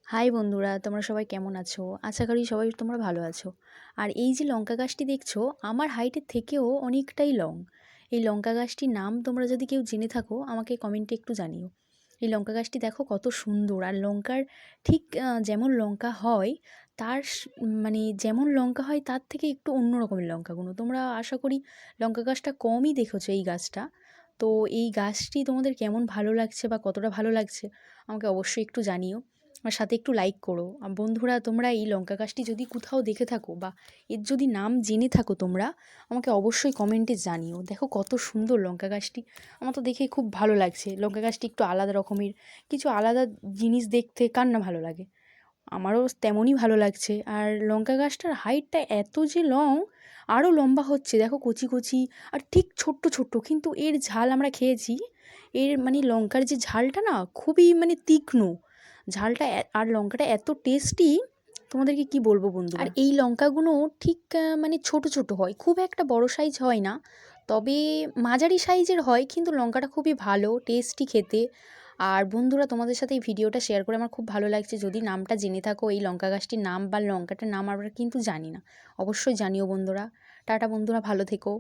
High বন্ধুরা, তোমরা সবাই কেমন আছো? আশা করি সবাই তোমরা ভালো আছো। আর এই যে লঙ্কা গাছটি দেখছো, আমার হাইটের থেকেও অনেকটাই লং। এই লঙ্কা গাছটির নাম তোমরা যদি কেউ জেনে থাকো আমাকে কমেন্টে একটু জানিও। এই লঙ্কা গাছটি দেখো কত সুন্দর, আর লঙ্কার ঠিক যেমন লঙ্কা হয় মানে যেমন লঙ্কা হয় তার থেকে একটু অন্য রকমের লঙ্কাগুলো। তোমরা আশা করি লঙ্কা গাছটা কমই দেখেছো এই গাছটা। তো এই গাছটি তোমাদের কেমন ভালো লাগছে বা কতটা ভালো লাগছে আমাকে অবশ্যই একটু জানিও। আর সাথে একটু লাইক করো। বন্ধুরা, তোমরা এই লঙ্কা গাছটি যদি কোথাও দেখে থাকো বা এর যদি নাম জেনে থাকো তোমরা, আমাকে অবশ্যই কমেন্টে জানিও। দেখো কত সুন্দর লঙ্কা গাছটি, আমার তো দেখে খুব ভালো লাগছে। লঙ্কা গাছটি একটু আলাদা রকমের, কিছু আলাদা জিনিস দেখতে কার না ভালো লাগে, আমারও তেমনই ভালো লাগছে। আর লঙ্কা গাছটার হাইটটা এত যে লং, আরও লম্বা হচ্ছে দেখো, কচি কচি আর ঠিক ছোট্ট ছোট্ট, কিন্তু এর ঝাল আমরা খেয়েছি। এর মানে লঙ্কার যে ঝালটা না, খুবই মানে তীক্ষ্ণ ঝালটা, আর লঙ্কাটা এত টেস্টি, তোমাদেরকে কি বলবো বন্ধুরা। আর এই লঙ্কাগুলো ঠিক মানে ছোট ছোট হয়, খুব একটা বড় সাইজ হয় না, তবে মাঝারি সাইজের হয়, কিন্তু লঙ্কাটা খুবই ভালো টেস্টি খেতে। আর বন্ধুরা, তোমাদের সাথে এই ভিডিওটা শেয়ার করে আমার খুব ভালো লাগছে। যদি নামটা জেনে থাকো এই লঙ্কা গাছটির নাম বা লঙ্কাটার নাম আমরা কিন্তু জানি না, অবশ্যই জানিও বন্ধুরা। টাটা বন্ধুরা, ভালো থেকো।